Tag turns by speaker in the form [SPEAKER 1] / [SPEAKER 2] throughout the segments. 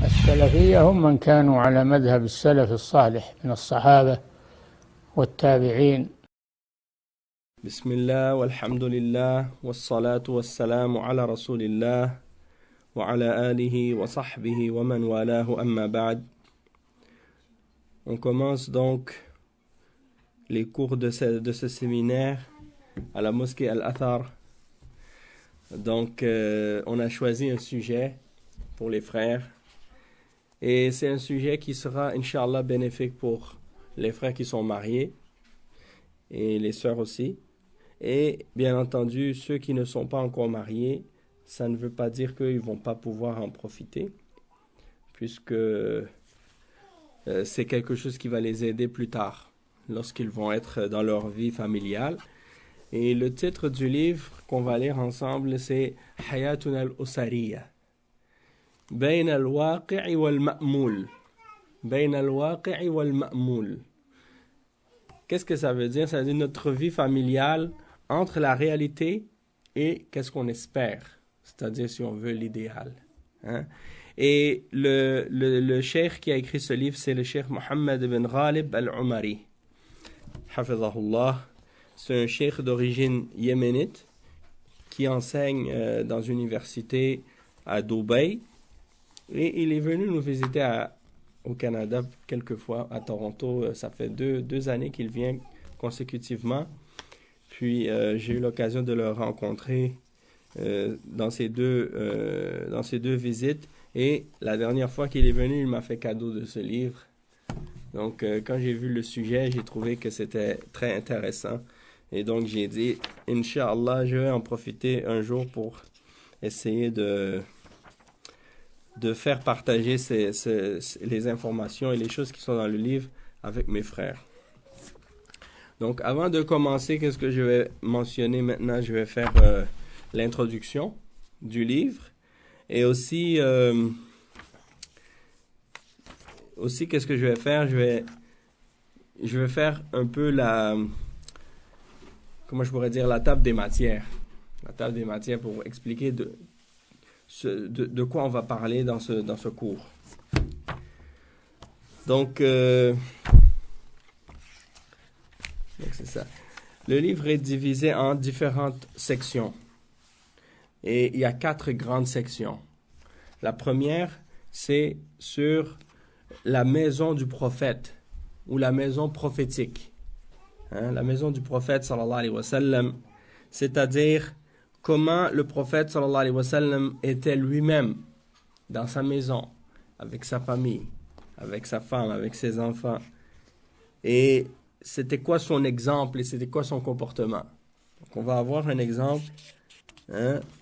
[SPEAKER 1] السلفية هم من كانوا على مذهب السلف الصالح من الصحابة والتابعين.
[SPEAKER 2] بسم الله والحمد لله والصلاة والسلام على رسول الله وعلى آله وصحبه ومن والاه أما بعد. On commence donc les cours de ce séminaire à la mosquée Al-Athar. Donc on a choisi un sujet pour les frères et c'est un sujet qui sera Inch'Allah bénéfique pour les frères qui sont mariés et les sœurs aussi. Et bien entendu, ceux qui ne sont pas encore mariés, ça ne veut pas dire qu'ils ne vont pas pouvoir en profiter, puisque c'est quelque chose qui va les aider plus tard, lorsqu'ils vont être dans leur vie familiale. Et le titre du livre qu'on va lire ensemble, c'est « Hayatuna al-Usariya » « Bayn al-Waqi'i wal-Ma'moul » « Bayn al-Waqi'i wal-Ma'moul » Qu'est-ce que ça veut dire? Ça veut dire notre vie familiale entre la réalité et qu'est-ce qu'on espère, c'est-à-dire si on veut l'idéal. Hein? Et le cheikh qui a écrit ce livre, c'est le cheikh Mohammed ibn Ghalib al-Umari. Hafizahullah. C'est un cheikh d'origine yéménite qui enseigne dans une université à Dubaï. Et il est venu nous visiter au Canada quelques fois, à Toronto. Ça fait deux années qu'il vient consécutivement. Puis j'ai eu l'occasion de le rencontrer dans ces deux visites. Et la dernière fois qu'il est venu, il m'a fait cadeau de ce livre. Donc quand j'ai vu le sujet, j'ai trouvé que c'était très intéressant. Et donc j'ai dit, Inch'Allah, je vais en profiter un jour pour essayer de faire partager les informations et les choses qui sont dans le livre avec mes frères. Donc, avant de commencer, qu'est-ce que je vais mentionner maintenant? Je vais faire l'introduction du livre et aussi, qu'est-ce que je vais faire? Je vais faire un peu comment je pourrais dire, la table des matières. La table des matières pour expliquer de quoi on va parler dans ce cours. Donc c'est ça. Le livre est divisé en différentes sections. Et il y a 4 grandes sections. La première, c'est sur la maison du prophète ou la maison prophétique. Hein, la maison du prophète, sallallahu alayhi wa sallam, c'est-à-dire comment le prophète sallallahu alayhi wa sallam était lui-même dans sa maison, avec sa famille, avec sa femme, avec ses enfants. Et c'était quoi son exemple et c'était quoi son comportement. Donc on va avoir un exemple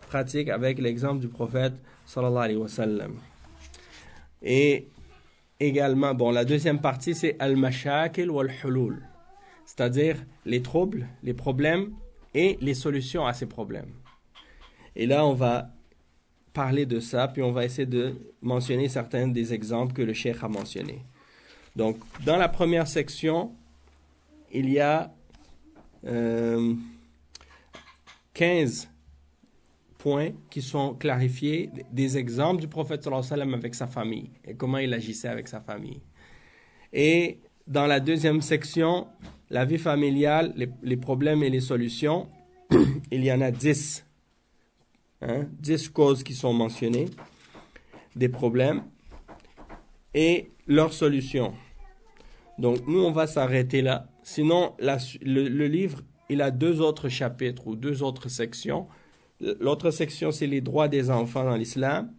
[SPEAKER 2] pratique avec l'exemple du prophète sallallahu alayhi wa sallam. Et également, la deuxième partie c'est al-mashakil wal-hulul, c'est-à-dire les troubles, les problèmes et les solutions à ces problèmes. Et là, on va parler de ça, puis on va essayer de mentionner certains des exemples que le cheikh a mentionnés. Donc, dans la première section, il y a 15 points qui sont clarifiés, des exemples du prophète sallallahu alayhi wa sallam avec sa famille et comment il agissait avec sa famille. Et dans la deuxième section, la vie familiale, les problèmes et les solutions, il y en a 10. 10 causes qui sont mentionnées, des problèmes et leurs solutions. Donc, nous, on va s'arrêter là. Sinon, le livre, il a 2 autres chapitres ou 2 autres sections. L'autre section, c'est les droits des enfants dans l'islam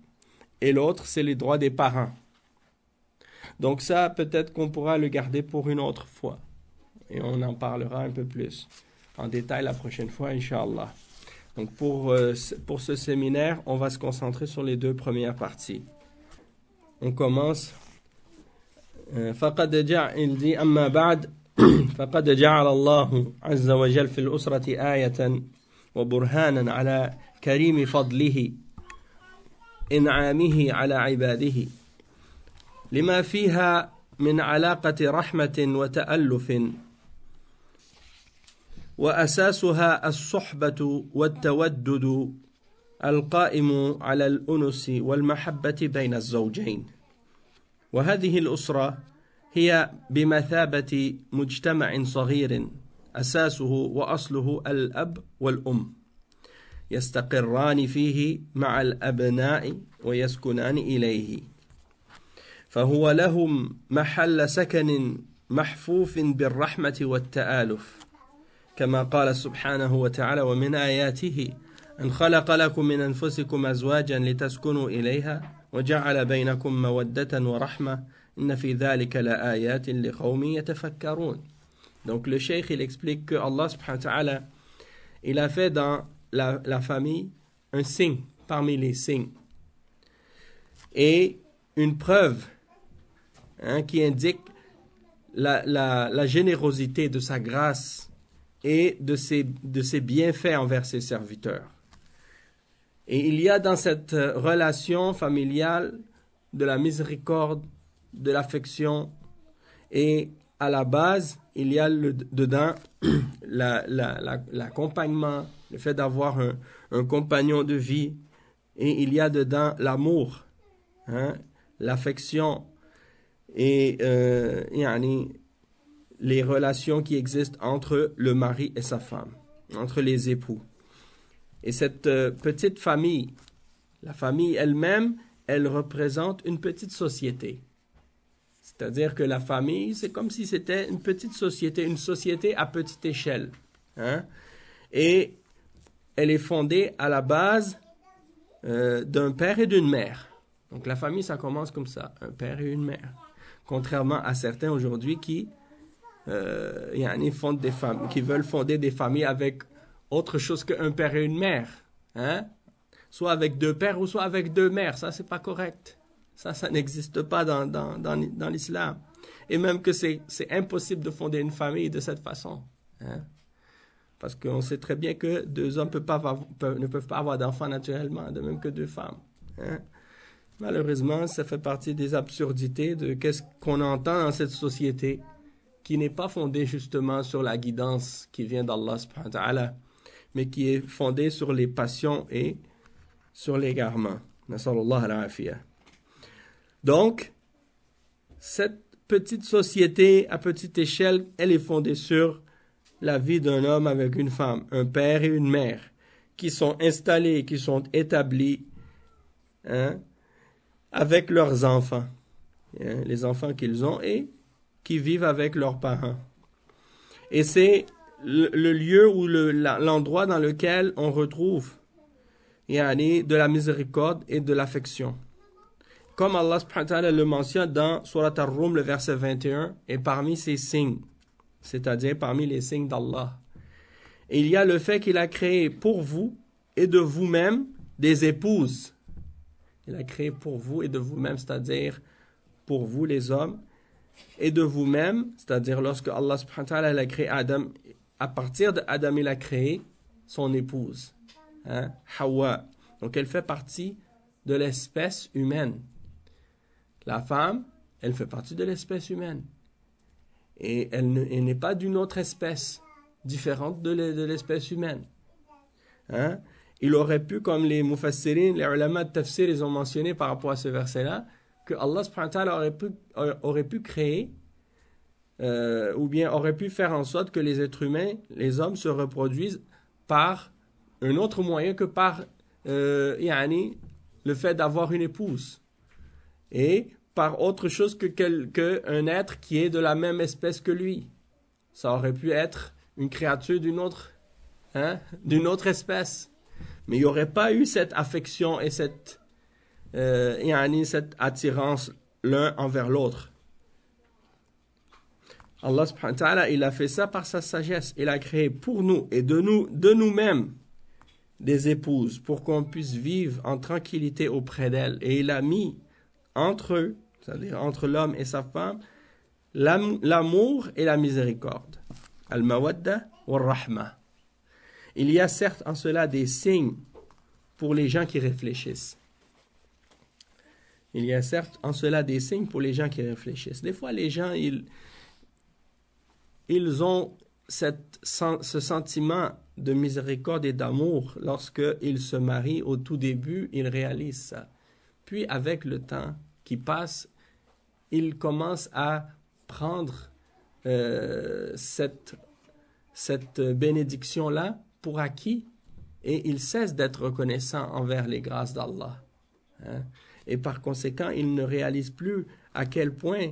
[SPEAKER 2] et l'autre, c'est les droits des parents. Donc ça, peut-être qu'on pourra le garder pour une autre fois. Et on en parlera un peu plus en détail la prochaine fois, Inch'Allah. Donc pour ce séminaire, on va se concentrer sur les 2 premières parties. On commence. Il dit أما بعد فقد جعل الله عز وجل في الأسرة آية وبرهانا على كريم فضله إنعامه على عباده لما فيها من علاقة رحمة وتألف وأساسها الصحبة والتودد القائم على الأنس والمحبة بين الزوجين. وهذه الأسرة هي بمثابة مجتمع صغير أساسه وأصله الأب والأم يستقران فيه مع الأبناء ويسكنان إليه، فهو لهم محل سكن محفوف بالرحمة والتآلف، كما قال سبحانه وتعالى: ومن آياته أن خلق لكم من أنفسكم أزواجا لتسكنوا إليها وجعل بينكم مودة ورحمة إن في ذلك لآيات لقوم يتفكرون. Donc le cheikh il explique que Allah subhanahu wa ta'ala il a fait dans la famille un signe parmi les signes et une preuve qui indique la générosité de sa grâce et de ses bienfaits envers ses serviteurs. Et il y a dans cette relation familiale de la miséricorde, de l'affection, et à la base, il y a dedans l'accompagnement, le fait d'avoir un compagnon de vie, et il y a dedans l'amour, l'affection, et les relations qui existent entre le mari et sa femme, entre les époux. Et cette petite famille, la famille elle-même, elle représente une petite société. C'est-à-dire que la famille, c'est comme si c'était une petite société, une société à petite échelle. Et elle est fondée à la base d'un père et d'une mère. Donc la famille, ça commence comme ça, un père et une mère. Contrairement à certains aujourd'hui qui fondent des familles, qui veulent fonder des familles avec autre chose qu'un père et une mère. Soit avec deux pères ou soit avec deux mères. Ça, c'est pas correct. Ça n'existe pas dans l'islam. Et même que c'est impossible de fonder une famille de cette façon. Parce qu'on sait très bien que deux hommes ne peuvent pas avoir d'enfants naturellement, de même que deux femmes. Malheureusement, ça fait partie des absurdités de qu'est-ce qu'on entend dans cette société qui n'est pas fondée justement sur la guidance qui vient d'Allah subhanahu wa ta'ala, mais qui est fondée sur les passions et sur l'égarement. Nasallallahu al-afiyah. Donc, cette petite société à petite échelle, elle est fondée sur la vie d'un homme avec une femme, un père et une mère, qui sont installés, qui sont établis avec leurs enfants, les enfants qu'ils ont et qui vivent avec leurs parents. Et c'est le lieu ou l'endroit dans lequel on retrouve de la miséricorde et de l'affection. Comme Allah subhanahu wa ta'ala le mentionne dans Surat Ar-Rum, le verset 21, et parmi ses signes, c'est-à-dire parmi les signes d'Allah, il y a le fait qu'il a créé pour vous et de vous-même des épouses. Il a créé pour vous et de vous-même, c'est-à-dire pour vous les hommes, et de vous-même, c'est-à-dire lorsque Allah subhanahu wa ta'ala a créé Adam, à partir d'Adam, il a créé son épouse, Hawa. Donc elle fait partie de l'espèce humaine. La femme, elle fait partie de l'espèce humaine. Et elle n'est pas d'une autre espèce, différente de l'espèce humaine. Il aurait pu, comme les mufassirin, les ulama de tafsir, ils ont mentionné par rapport à ce verset-là, que Allah subhanahu wa ta'ala aurait pu créer, ou bien aurait pu faire en sorte que les êtres humains, les hommes, se reproduisent par un autre moyen que par le fait d'avoir une épouse. Et par autre chose qu'un être qui est de la même espèce que lui. Ça aurait pu être une créature d'une autre espèce. Mais il n'y aurait pas eu cette affection et cette attirance l'un envers l'autre. Allah subhanahu wa ta'ala, il a fait ça par sa sagesse. Il a créé pour nous et de nous-mêmes des épouses pour qu'on puisse vivre en tranquillité auprès d'elles. Et il a mis entre eux, c'est-à-dire entre l'homme et sa femme, l'amour et la miséricorde. Al-mawadda wal-rahma. Il y a certes en cela des signes pour les gens qui réfléchissent. Il y a certes en cela des signes pour les gens qui réfléchissent. Des fois, les gens, ils ont ce sentiment de miséricorde et d'amour lorsqu'ils se marient. Au tout début, ils réalisent ça. Puis, avec le temps qui passe, il commence à prendre cette bénédiction-là pour acquis et il cesse d'être reconnaissant envers les grâces d'Allah. Hein? Et par conséquent, il ne réalise plus à quel point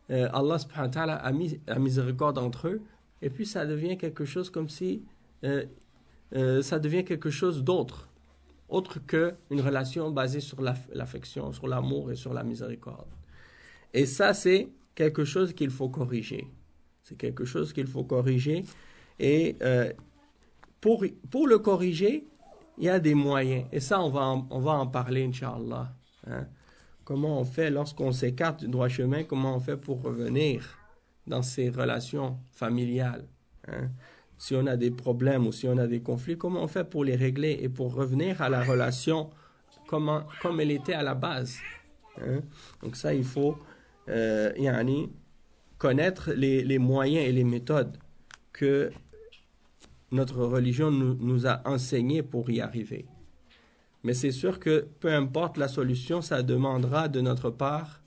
[SPEAKER 2] Allah subhanahu wa ta'ala a mis la miséricorde entre eux, et puis ça devient quelque chose comme si ça devient quelque chose d'autre qu'une relation basée sur l'affection, sur l'amour et sur la miséricorde. Et ça, c'est quelque chose qu'il faut corriger. C'est quelque chose qu'il faut corriger. Et pour le corriger, il y a des moyens. Et ça, on va en parler, Inch'Allah. Hein? Comment on fait lorsqu'on s'écarte du droit chemin, comment on fait pour revenir dans ces relations familiales. Hein? Si on a des problèmes ou si on a des conflits, comment on fait pour les régler et pour revenir à la relation comme elle était à la base. Hein? Donc ça, il faut connaître les moyens et les méthodes que notre religion nous a enseignées pour y arriver. Mais c'est sûr que peu importe la solution, ça demandera de notre part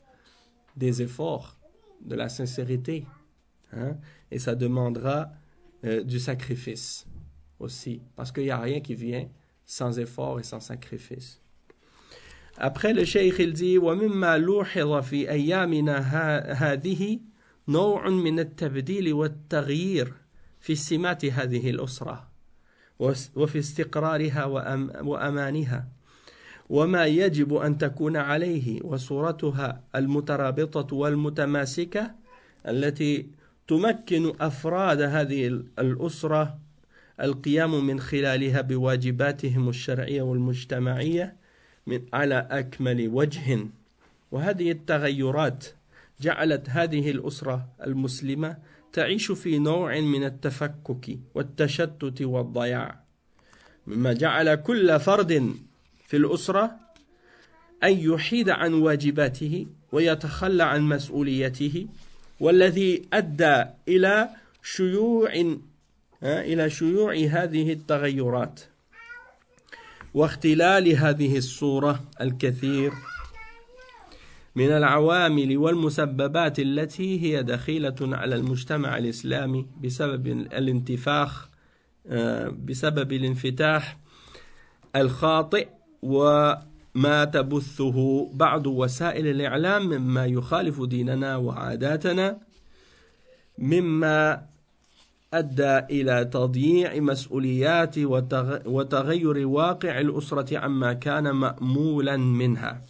[SPEAKER 2] des efforts, de la sincérité. Hein? Et ça demandera du sacrifice aussi. Parce qu'il n'y a rien qui vient sans effort et sans sacrifice. Après, le cheikh il dit وَمِمَّا لُوحِظَ فِي أَيَّامِنَا هَذِهِ نوع من التبديل والتغيير في سمات هذه الأسرة وفي استقرارها وأمانها وما يجب أن تكون عليه وصورتها المترابطة والمتماسكة التي تمكن أفراد هذه الأسرة القيام من خلالها بواجباتهم الشرعية والمجتمعية على أكمل وجه. وهذه التغيرات جعلت هذه الأسرة المسلمة تعيش في نوع من التفكك والتشتت والضياع، مما جعل كل فرد في الأسرة أن يحيد عن واجباته ويتخلى عن مسؤوليته، والذي أدى إلى شيوع هذه التغيرات واختلال هذه الصورة الكثير من العوامل والمسببات التي هي دخيلة على المجتمع الإسلامي بسبب الانفتاح الخاطئ وما تبثه بعض وسائل الإعلام مما يخالف ديننا وعاداتنا، مما أدى إلى تضييع مسؤوليات وتغير واقع الأسرة عما كان مأمولا منها.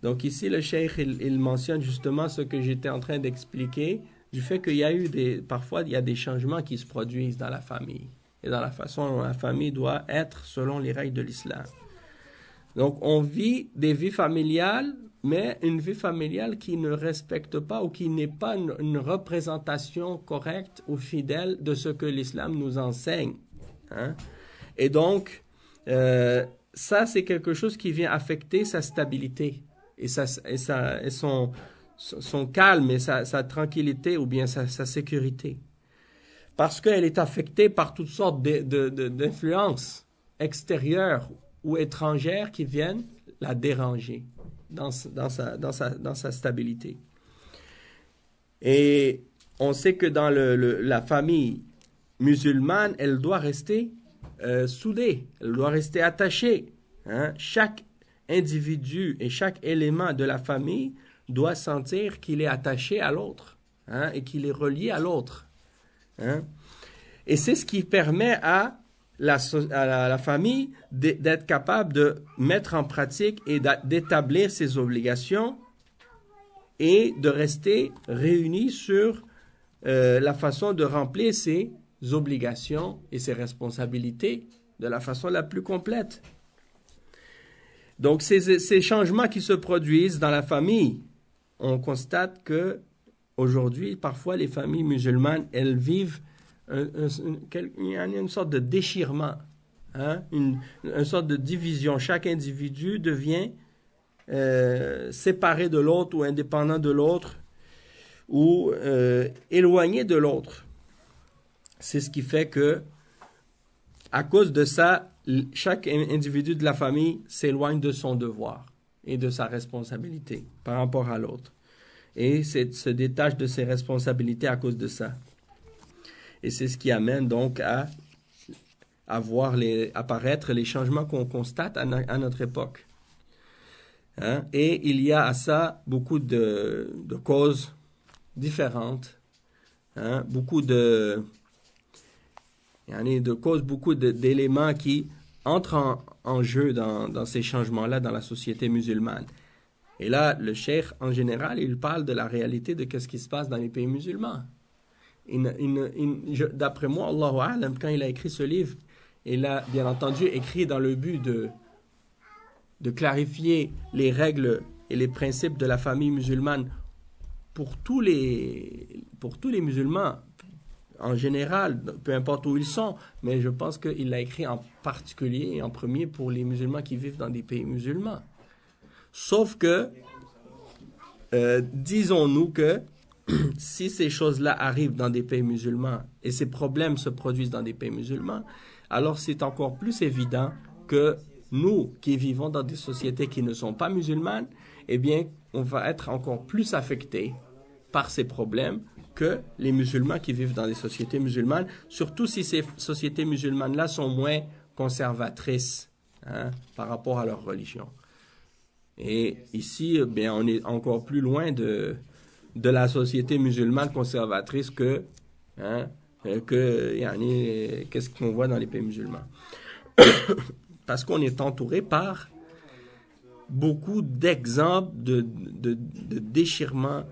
[SPEAKER 2] Donc ici, le cheikh, il mentionne justement ce que j'étais en train d'expliquer, du fait qu'il y a eu parfois, il y a des changements qui se produisent dans la famille, et dans la façon dont la famille doit être selon les règles de l'islam. Donc, on vit des vies familiales, mais une vie familiale qui ne respecte pas ou qui n'est pas une représentation correcte ou fidèle de ce que l'islam nous enseigne. Hein? Et donc, ça, c'est quelque chose qui vient affecter sa stabilité et son calme et sa tranquillité ou bien sa sécurité. Parce qu'elle est affectée par toutes sortes d'influences extérieures ou étrangères qui viennent la déranger dans sa stabilité. Et on sait que dans la famille musulmane, elle doit rester soudée, elle doit rester attachée. Hein? Chaque individu et chaque élément de la famille doit sentir qu'il est attaché à l'autre, hein? Et qu'il est relié à l'autre. Hein? Et c'est ce qui permet à la famille d'être capable de mettre en pratique et d'établir ses obligations et de rester réunis sur la façon de remplir ses obligations et ses responsabilités de la façon la plus complète. Donc, ces changements qui se produisent dans la famille, on constate que aujourd'hui, parfois, les familles musulmanes, elles vivent une sorte de déchirement, hein? Une sorte de division. Chaque individu devient séparé de l'autre ou indépendant de l'autre ou éloigné de l'autre. C'est ce qui fait que, à cause de ça, chaque individu de la famille s'éloigne de son devoir et de sa responsabilité par rapport à l'autre. et se détache de ses responsabilités à cause de ça. Et c'est ce qui amène donc à voir apparaître les changements qu'on constate à notre époque. Hein? Et il y a à ça beaucoup de causes différentes, hein? Beaucoup d'éléments qui entrent en jeu dans ces changements-là dans la société musulmane. Et là, le cheikh, en général, il parle de la réalité de ce qui se passe dans les pays musulmans. D'après moi, Allahu A'lam, quand il a écrit ce livre, il a bien entendu écrit dans le but de clarifier les règles et les principes de la famille musulmane pour tous les musulmans, en général, peu importe où ils sont, mais je pense qu'il l'a écrit en particulier et en premier pour les musulmans qui vivent dans des pays musulmans. Sauf que, disons-nous que si ces choses-là arrivent dans des pays musulmans et ces problèmes se produisent dans des pays musulmans, alors c'est encore plus évident que nous qui vivons dans des sociétés qui ne sont pas musulmanes, eh bien, on va être encore plus affectés par ces problèmes que les musulmans qui vivent dans des sociétés musulmanes, surtout si ces sociétés musulmanes-là sont moins conservatrices, hein, par rapport à leur religion. Et ici, bien, on est encore plus loin de la société musulmane conservatrice qu'est-ce qu'on voit dans les pays musulmans. Parce qu'on est entouré par beaucoup d'exemples de déchirement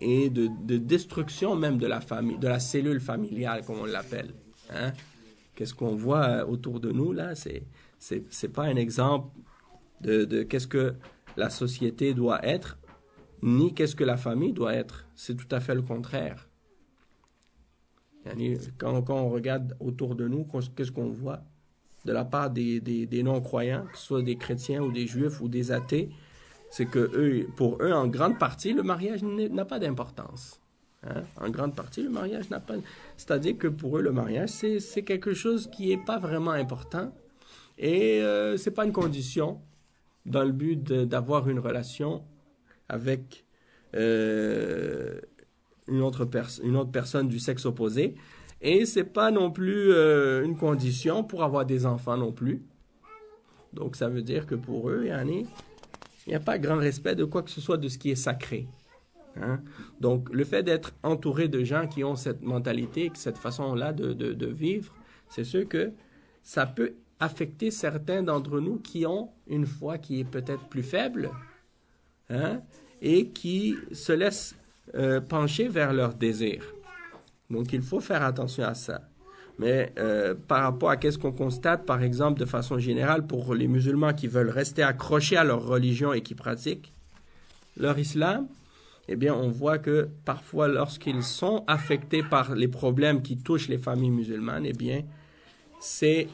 [SPEAKER 2] et de destruction même de la famille, de la cellule familiale, comme on l'appelle. Hein? Qu'est-ce qu'on voit autour de nous, là? C'est pas un exemple de qu'est-ce que la société doit être, ni qu'est-ce que la famille doit être. C'est tout à fait le contraire. Quand on regarde autour de nous, qu'est-ce qu'on voit de la part des non-croyants, que ce soit des chrétiens ou des juifs ou des athées, c'est que pour eux, en grande partie, le mariage n'a pas d'importance. Hein? En grande partie, le mariage n'a pas... C'est-à-dire que pour eux, le mariage, c'est quelque chose qui n'est pas vraiment important et c'est pas une condition dans le but d'avoir une relation avec une autre personne du sexe opposé. Et c'est pas non plus une condition pour avoir des enfants non plus. Donc ça veut dire que pour eux, il n'y a pas grand respect de quoi que ce soit de ce qui est sacré. Hein? Donc le fait d'être entouré de gens qui ont cette mentalité, cette façon-là de vivre, c'est sûr que ça peut affecter certains d'entre nous qui ont une foi qui est peut-être plus faible, hein? Et qui se laissent pencher vers leurs désirs. Donc, il faut faire attention à ça. Mais par rapport à qu'est-ce qu'on constate, par exemple, de façon générale, pour les musulmans qui veulent rester accrochés à leur religion et qui pratiquent leur islam, eh bien, on voit que parfois, lorsqu'ils sont affectés par les problèmes qui touchent les familles musulmanes, eh bien, c'est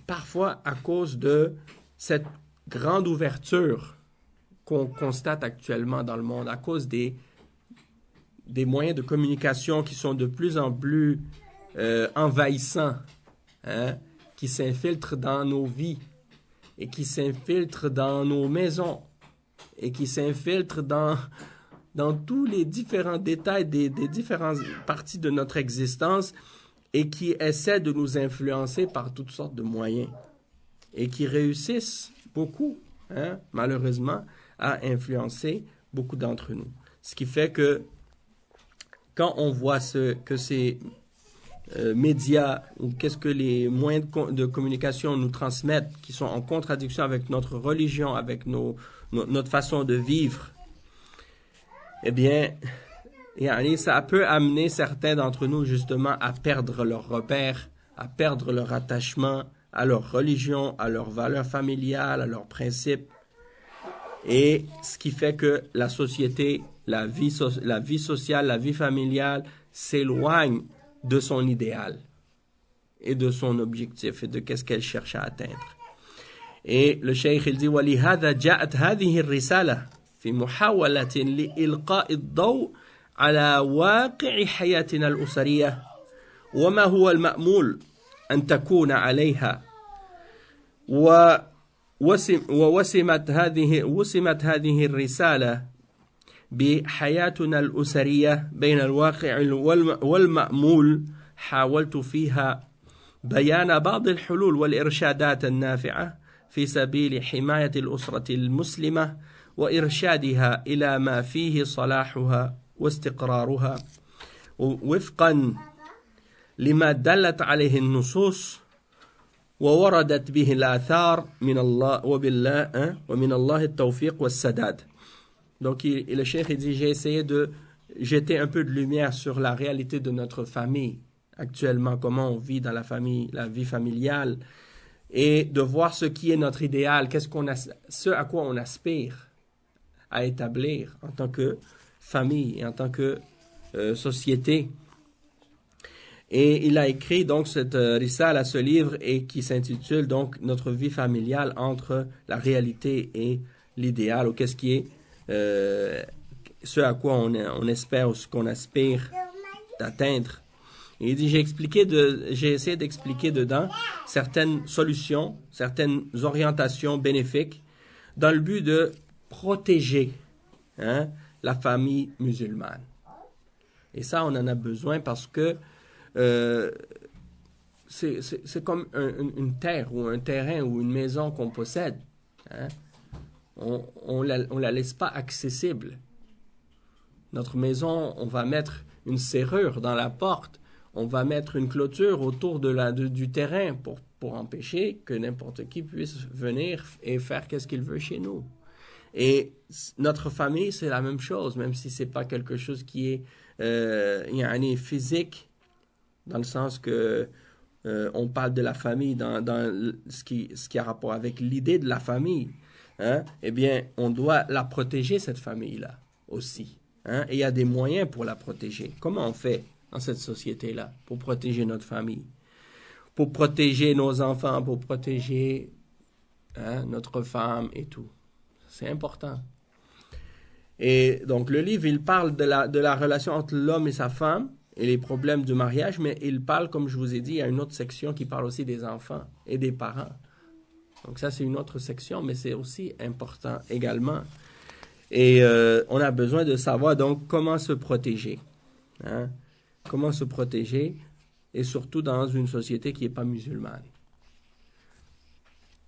[SPEAKER 2] parfois à cause de cette grande ouverture qu'on constate actuellement dans le monde, à cause des moyens de communication qui sont de plus en plus envahissants, hein, qui s'infiltrent dans nos vies et qui s'infiltrent dans nos maisons et qui s'infiltrent dans tous les différents détails des différentes parties de notre existence et qui essaient de nous influencer par toutes sortes de moyens et qui réussissent beaucoup, hein, malheureusement, à influencer beaucoup d'entre nous. Ce qui fait que quand on voit que ces médias ou qu'est-ce que les moyens de communication nous transmettent qui sont en contradiction avec notre religion, avec notre façon de vivre, eh bien, ça peut amener certains d'entre nous justement à perdre leurs repères, à perdre leur attachement à leur religion, à leurs valeurs familiales, à leurs principes. Et ce qui fait que la société, la vie sociale, la vie familiale s'éloigne de son idéal et de son objectif et de qu'est-ce qu'elle cherche à atteindre. Et le cheikh il dit وَلِهَذَا جَاءَتْ هَذِهِ الرِّسَالَةِ في محاولة لإلقاء الضوء على واقع حياتنا الأسرية وما هو المأمول أن تكون عليها ووسمت هذه الرسالة بحياتنا الأسرية بين الواقع والمأمول حاولت فيها بيان بعض الحلول والإرشادات النافعة في سبيل حماية الأسرة المسلمة وإرشادها إلى ما فيه صلاحها واستقرارها وفقا لما دلت عليه النصوص ووردت به الآثار من الله ومن الله التوفيق والسداد. Donc le cheikh dit, j'ai essayé de jeter un peu de lumière sur la réalité de notre famille actuellement, comment on vit dans la famille, la vie familiale, et de voir ce qui est notre idéal, ce à quoi on aspire à établir en tant que famille et en tant que société. Et il a écrit donc cette risale, ce livre, et qui s'intitule donc Notre vie familiale entre la réalité et l'idéal, ou qu'est-ce qui est ce à quoi on espère ou ce qu'on aspire d'atteindre. Et il dit, j'ai essayé d'expliquer dedans certaines solutions, certaines orientations bénéfiques dans le but de protéger la famille musulmane. Et ça, on en a besoin parce que c'est comme une terre ou un terrain ou une maison qu'on possède. On la laisse pas accessible. Notre maison, on va mettre une serrure dans la porte, on va mettre une clôture autour du terrain pour empêcher que n'importe qui puisse venir et faire qu'est-ce qu'il veut chez nous. Et notre famille, c'est la même chose, même si c'est pas quelque chose qui est physique, dans le sens que on parle de la famille dans ce qui a rapport avec l'idée de la famille. Eh bien, on doit la protéger, cette famille-là, aussi. Et il y a des moyens pour la protéger. Comment on fait dans cette société-là pour protéger notre famille, pour protéger nos enfants, pour protéger notre femme et tout? C'est important. Et donc, le livre, il parle de la relation entre l'homme et sa femme et les problèmes du mariage, mais il parle, comme je vous ai dit, il y a une autre section qui parle aussi des enfants et des parents. Donc ça, c'est une autre section, mais c'est aussi important également. Et on a besoin de savoir donc comment se protéger. Comment se protéger, et surtout dans une société qui n'est pas musulmane.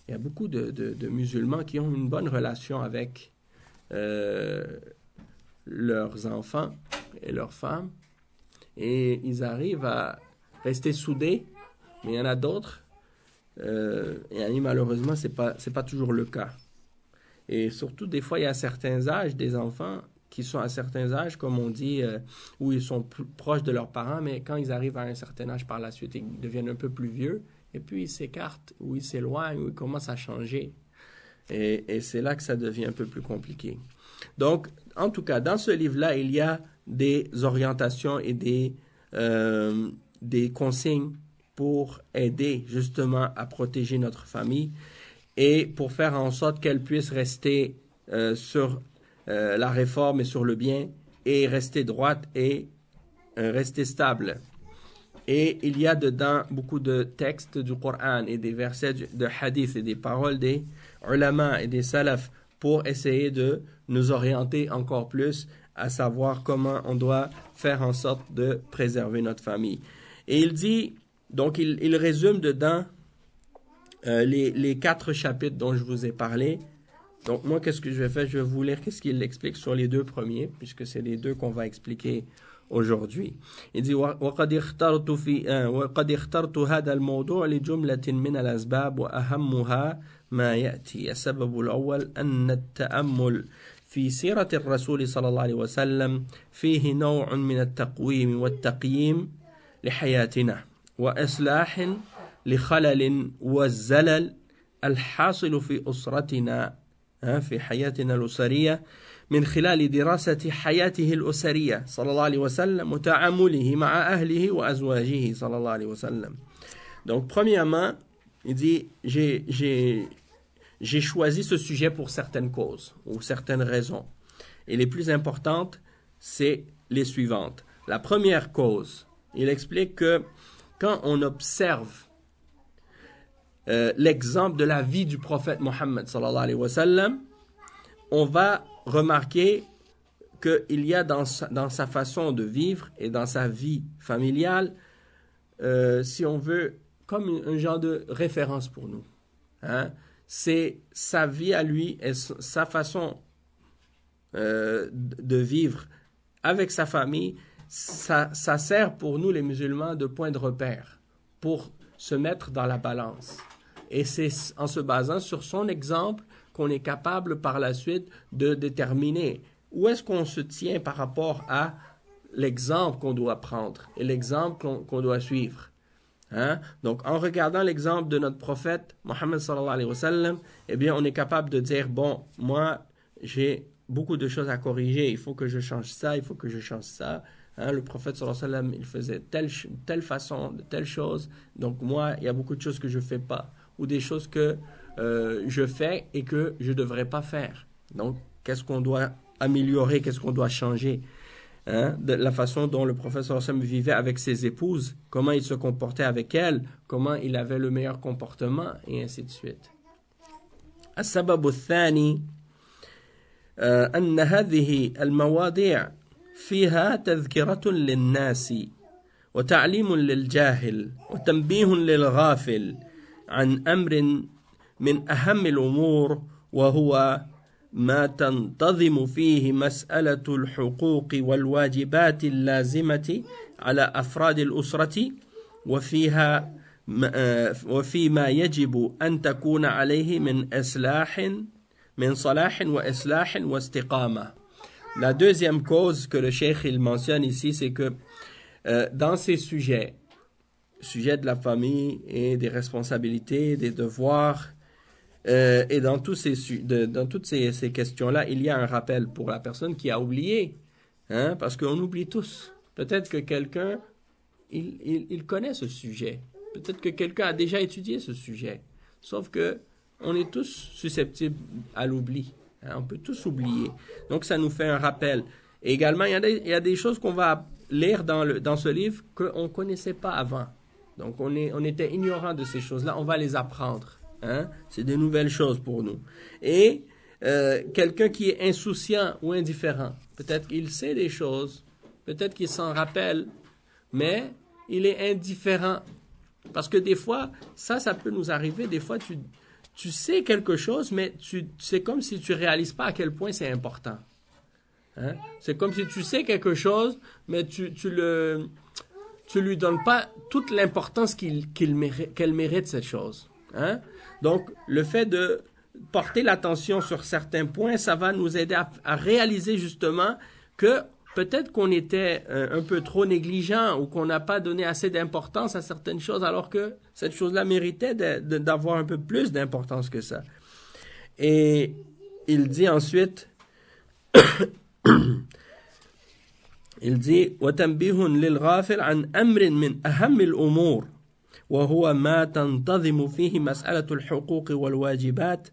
[SPEAKER 2] Il y a beaucoup de musulmans qui ont une bonne relation avec leurs enfants et leurs femmes, et ils arrivent à rester soudés, mais il y en a d'autres, et malheureusement, c'est pas toujours le cas. Et surtout, des fois, il y a certains âges des enfants qui sont à certains âges, comme on dit, où ils sont plus proches de leurs parents, mais quand ils arrivent à un certain âge par la suite, ils deviennent un peu plus vieux, et puis ils s'écartent, ou ils s'éloignent, ou ils commencent à changer. Et c'est là que ça devient un peu plus compliqué. Donc, en tout cas, dans ce livre-là, il y a des orientations et des consignes pour aider justement à protéger notre famille et pour faire en sorte qu'elle puisse rester sur la réforme et sur le bien et rester droite et rester stable. Et il y a dedans beaucoup de textes du Coran et des versets de hadith et des paroles des ulama et des salaf pour essayer de nous orienter encore plus à savoir comment on doit faire en sorte de préserver notre famille. Et il dit, donc il résume dedans les 4 chapitres dont je vous ai parlé. Donc moi, qu'est-ce que je vais faire? Je vais vous lire qu'est-ce qu'il explique sur les 2 premiers, puisque c'est les 2 qu'on va expliquer aujourd'hui. Il dit وقد اخترت هذا الموضوع لجملة من الأسباب وأهمها ما يأتي. السبب الأول أن التأمل في سيرة الرسول صلى الله عليه وسلم فيه نوع من التقويم والتقييم لحياتنا وإصلاح لخلل والزلل الحاصل في أسرتنا في حياتنا الأسرية من خلال دراسة حياته الأسرية صلى الله عليه وسلم وتعامله مع أهله وأزواجه صلى الله عليه وسلم. Donc premièrement, il dit j'ai choisi ce sujet pour certaines causes ou certaines raisons. Et les plus importantes, c'est les suivantes. La première cause, il explique que quand on observe l'exemple de la vie du prophète Mohammed sallallahu alayhi wa sallam, on va remarquer qu'il y a dans sa façon de vivre et dans sa vie familiale, si on veut, comme un genre de référence pour nous. Hein? C'est sa vie à lui et sa façon de vivre avec sa famille, ça sert pour nous les musulmans de point de repère pour se mettre dans la balance. Et c'est en se basant sur son exemple qu'on est capable par la suite de déterminer où est-ce qu'on se tient par rapport à l'exemple qu'on doit prendre et l'exemple qu'on doit suivre. Hein? Donc, en regardant l'exemple de notre prophète, Mohammed sallallahu alayhi wa sallam, eh bien, on est capable de dire, bon, moi, j'ai beaucoup de choses à corriger, il faut que je change ça, il faut que je change ça. Hein? Le prophète sallallahu alayhi wa sallam, il faisait telle façon, de telle chose, donc moi, il y a beaucoup de choses que je ne fais pas, ou des choses que je fais et que je ne devrais pas faire. Donc, qu'est-ce qu'on doit améliorer, qu'est-ce qu'on doit changer? Hein, de la façon dont le prophète sallallahu alayhi wa sallam vivait avec ses épouses, comment il se comportait avec elles, comment il avait le meilleur comportement, et ainsi de suite. السبب الثاني أن هذه المواضيع فيها تذكرة للناس وتعليم للجاهل وتنبيه للغافل عن أمر من أهم الأمور وهو ما تنتظم فيه مسألة الحقوق والواجبات اللازمة على أفراد الأسرة وفيما يجب أن تكون عليه من صلاح وإصلاح واستقامة. La deuxième cause que le cheikh il mentionne ici, c'est que dans ces sujets de la famille et des responsabilités, des devoirs, et dans toutes ces questions-là, il y a un rappel pour la personne qui a oublié, hein, parce qu'on oublie tous. Peut-être que quelqu'un, il connaît ce sujet. Peut-être que quelqu'un a déjà étudié ce sujet. Sauf que on est tous susceptibles à l'oubli. Hein, on peut tous oublier. Donc, ça nous fait un rappel. Et également, il y a des choses qu'on va lire dans ce livre qu'on ne connaissait pas avant. Donc, on était ignorant de ces choses-là. On va les apprendre. Hein? C'est des nouvelles choses pour nous. Et quelqu'un qui est insouciant ou indifférent, peut-être qu'il sait des choses, peut-être qu'il s'en rappelle, mais il est indifférent. Parce que des fois, ça peut nous arriver. Des fois, tu sais quelque chose, mais c'est comme si tu ne réalises pas à quel point c'est important. Hein? C'est comme si tu sais quelque chose, mais tu lui donnes pas toute l'importance qu'elle mérite, cette chose. Hein? Donc, le fait de porter l'attention sur certains points, ça va nous aider à réaliser justement que peut-être qu'on était un peu trop négligent ou qu'on n'a pas donné assez d'importance à certaines choses alors que cette chose-là méritait d'avoir un peu plus d'importance que ça. Et il dit ensuite, il dit وَتَنْبِيهٌ لِلْغَافِلِ عَنْ أَمْرٍ مِنْ أَهَمِّ الْأُمُورِ وهو ما تنتظم فيه مسألة الحقوق والواجبات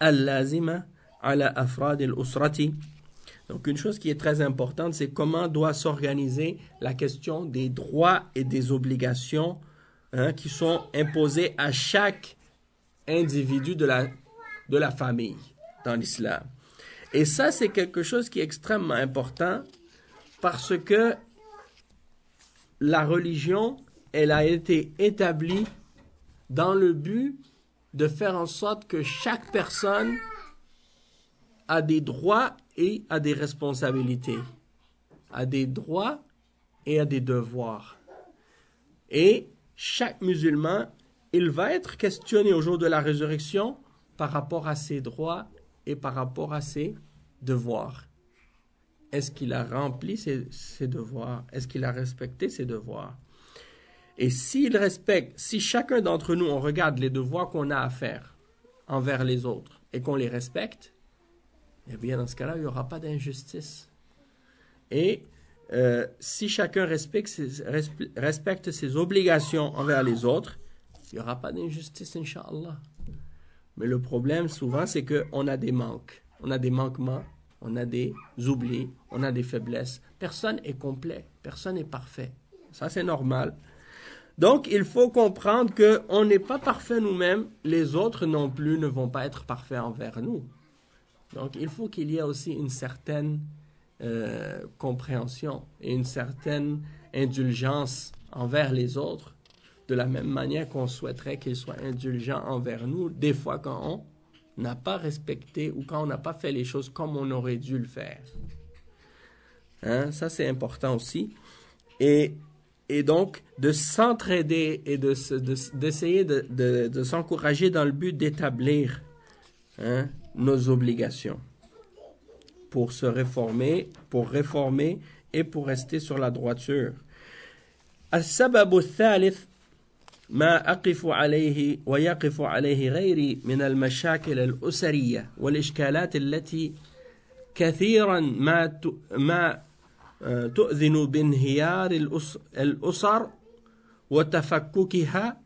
[SPEAKER 2] اللازمة على أفراد الأسرة. Donc une chose qui est très importante, c'est comment doit s'organiser la question des droits et des obligations qui sont imposés à chaque individu de la famille dans l'islam. Et ça, c'est quelque chose qui est extrêmement important parce que la religion, elle a été établie dans le but de faire en sorte que chaque personne a des droits et a des responsabilités, a des droits et a des devoirs. Et chaque musulman, il va être questionné au jour de la résurrection par rapport à ses droits et par rapport à ses devoirs. Est-ce qu'il a rempli ses devoirs? Est-ce qu'il a respecté ses devoirs? Et si chacun d'entre nous, on regarde les devoirs qu'on a à faire envers les autres et qu'on les respecte, eh bien, dans ce cas-là, il n'y aura pas d'injustice. Et si chacun respecte ses obligations envers les autres, il n'y aura pas d'injustice, Inch'Allah. Mais le problème, souvent, c'est qu'on a des manques. On a des manquements, on a des oublis, on a des faiblesses. Personne n'est complet, personne n'est parfait. Ça, c'est normal. Donc, il faut comprendre qu'on n'est pas parfait nous-mêmes, les autres non plus ne vont pas être parfaits envers nous. Donc, il faut qu'il y ait aussi une certaine compréhension et une certaine indulgence envers les autres, de la même manière qu'on souhaiterait qu'ils soient indulgents envers nous, des fois quand on n'a pas respecté ou quand on n'a pas fait les choses comme on aurait dû le faire. Hein? Ça, c'est important aussi. Et donc, de s'entraider et d'essayer de s'encourager dans le but d'établir nos obligations pour se réformer, et pour rester sur la droiture. السبب الثالث ما أقف عليه ويقف عليه غيري من المشاكل الأسرية والإشكالات التي كثيرا ما تؤذن بانهيار الأسر وتفككها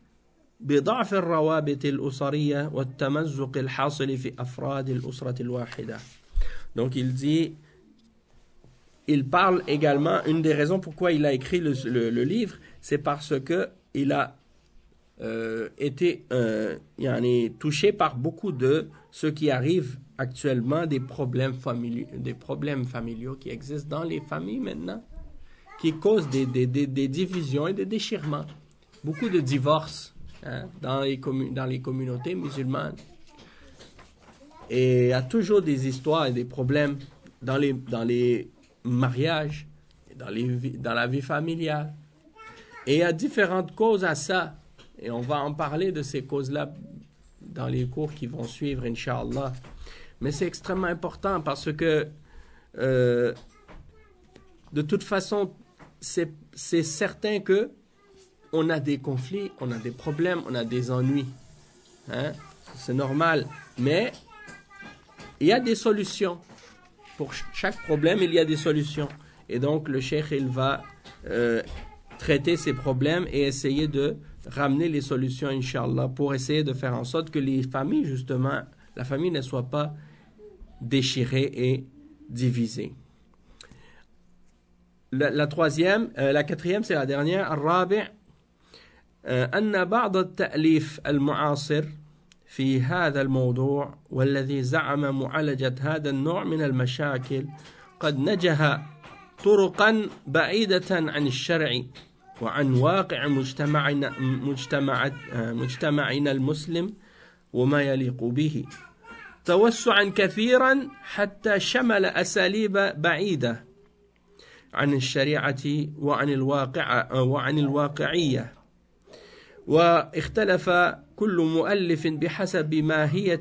[SPEAKER 2] بضعف الروابط الأسرية والتمزق الحاصل في أفراد الأسرة الواحدة. Donc il parle également, une des raisons pourquoi il a écrit le livre, c'est parce que il a été touché par beaucoup de ce qui arrive actuellement, des problèmes familiaux qui existent dans les familles maintenant, qui causent des divisions et des déchirements. Beaucoup de divorces dans les communautés musulmanes. Et il y a toujours des histoires et des problèmes dans les mariages, dans la vie familiale. Et il y a différentes causes à ça. Et on va en parler de ces causes-là dans les cours qui vont suivre, Inch'Allah. Mais c'est extrêmement important parce que, de toute façon, c'est certain que on a des conflits, on a des problèmes, on a des ennuis. Hein? C'est normal. Mais il y a des solutions. Pour chaque problème, il y a des solutions. Et donc, le cheikh, il va traiter ces problèmes et essayer de ramener les solutions, Inch'Allah, pour essayer de faire en sorte que les familles, justement, la famille ne soit pas déchirée et divisée. La quatrième, c'est la dernière. الرابع أن بعض التأليف المعاصر في هذا الموضوع والذي زعم معالجة هذا النوع من المشاكل قد نجح طرقا بعيدة عن الشرع وعن واقع مجتمعنا المسلم وما يليق به توسعا كثيرا حتى شمل أساليب بعيدة عن الشريعة وعن الواقعية واختلف كل مؤلف بحسب ماهية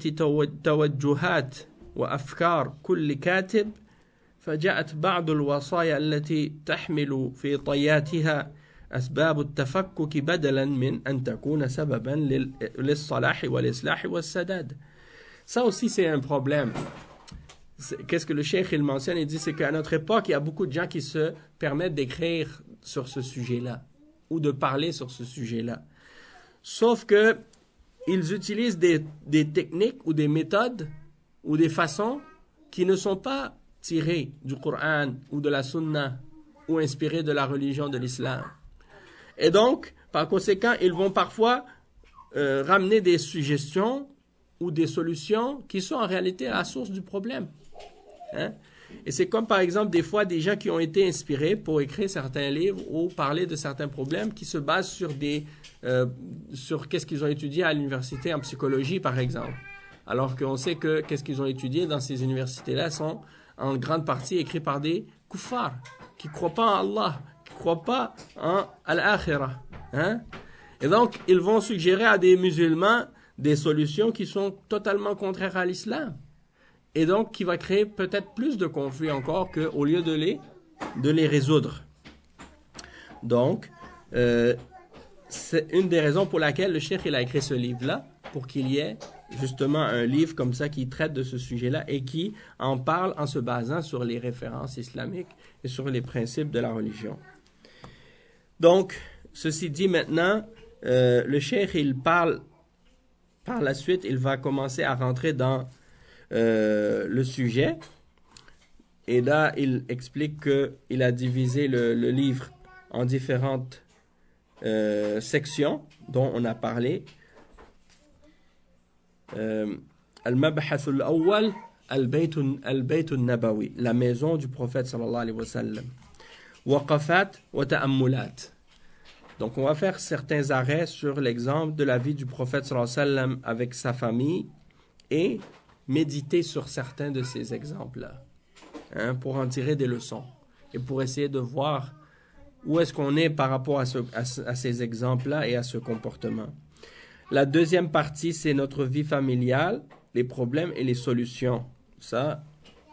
[SPEAKER 2] توجهات وأفكار كل كاتب فجاءت بعض الوصايا التي تحمل في طياتها أسباب التفكك بدلا من أن تكون سببا للصلاح والإصلاح والسداد. Ça aussi c'est un problème. Qu'est-ce que le cheikh il mentionne? Il dit c'est qu'à notre époque il y a beaucoup de gens qui se permettent d'écrire sur ce sujet-là ou de parler sur ce sujet-là. Sauf que ils utilisent des techniques ou des méthodes ou des façons qui ne sont pas tirées du Coran ou de la Sunna ou inspirées de la religion de l'islam. Et donc, par conséquent, ils vont parfois ramener des suggestions ou des solutions qui sont en réalité à la source du problème. Hein? Et c'est comme par exemple des fois des gens qui ont été inspirés pour écrire certains livres ou parler de certains problèmes qui se basent sur qu'est-ce qu'ils ont étudié à l'université en psychologie par exemple. Alors qu'on sait que qu'est-ce qu'ils ont étudié dans ces universités-là sont en grande partie écrits par des kuffars qui ne croient pas en Allah, qui ne croient pas en Al-Akhirah. Hein? Et donc, ils vont suggérer à des musulmans des solutions qui sont totalement contraires à l'islam. Et donc, qui va créer peut-être plus de conflits encore qu'au lieu de les résoudre. Donc, c'est une des raisons pour laquelle le cheikh il a écrit ce livre-là, pour qu'il y ait justement un livre comme ça qui traite de ce sujet-là et qui en parle en se basant sur les références islamiques et sur les principes de la religion. Donc, ceci dit maintenant, le cheikh il parle, par la suite, il va commencer à rentrer dans le sujet. Et là, il explique qu'il a divisé le livre en différentes sections dont on a parlé. المبحث الأول al-Bayt al-Nabawi, la maison du prophète sallallahu alayhi wa sallam. Waqafat wa ta'ammulat. Donc on va faire certains arrêts sur l'exemple de la vie du prophète sallallahu alayhi wa sallam avec sa famille et méditer sur certains de ces exemples-là, hein, pour en tirer des leçons et pour essayer de voir où est-ce qu'on est par rapport à ces exemples-là et à ce comportement. La deuxième partie, c'est notre vie familiale, les problèmes et les solutions. Ça,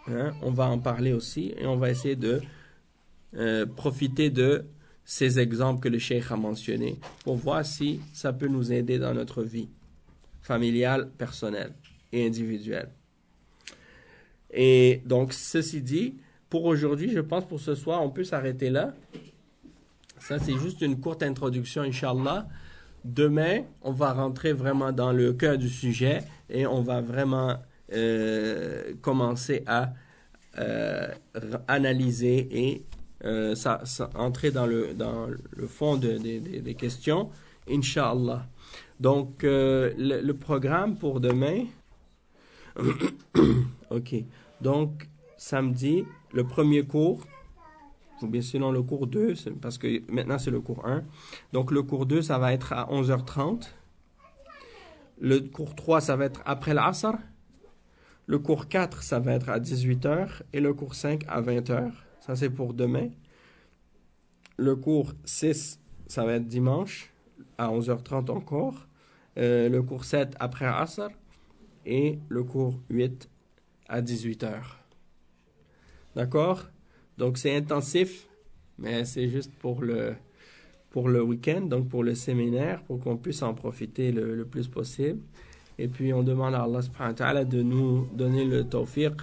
[SPEAKER 2] hein, on va en parler aussi et on va essayer de profiter de ces exemples que le cheikh a mentionnés pour voir si ça peut nous aider dans notre vie familiale, personnelle et individuelle. Et donc, ceci dit, pour aujourd'hui, je pense pour ce soir, on peut s'arrêter là. Ça, c'est juste une courte introduction, Inch'Allah. Demain, on va rentrer vraiment dans le cœur du sujet et on va vraiment commencer à analyser et entrer dans le fond des questions, Inch'Allah. Donc, le programme pour demain, ok. Donc, samedi, le premier cours, ou bien sinon le cours 2, parce que maintenant c'est le cours 1. Donc, le cours 2, ça va être à 11h30. Le cours 3, ça va être après l'Asr. Le cours 4, ça va être à 18h. Et le cours 5 à 20h. Ça, c'est pour demain. Le cours 6, ça va être dimanche, à 11h30 encore. Le cours 7 après Asr. Et le cours 8 à 18h. D'accord? Donc, c'est intensif, mais c'est juste pour le week-end, donc pour le séminaire, pour qu'on puisse en profiter le plus possible. Et puis, on demande à Allah subhanahu wa ta'ala de nous donner le tawfiq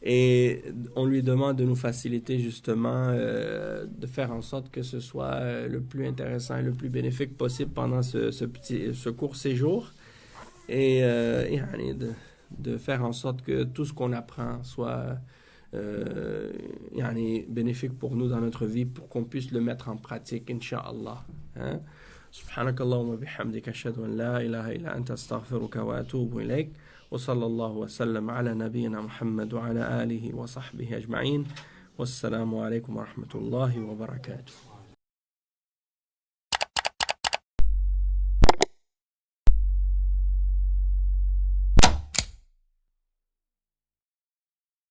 [SPEAKER 2] et on lui demande de nous faciliter justement, de faire en sorte que ce soit le plus intéressant et le plus bénéfique possible pendant ce court séjour et de faire en sorte que tout ce qu'on apprend soit bénéfique pour nous dans notre vie pour qu'on puisse le mettre en pratique, Inch'Allah. Hein? سبحانك اللهم وبحمدك أشهد أن لا إله إلا أنت أستغفرك وأتوب إليك وصلى الله وسلم على نبينا محمد وعلى آله وصحبه أجمعين والسلام عليكم ورحمة الله وبركاته.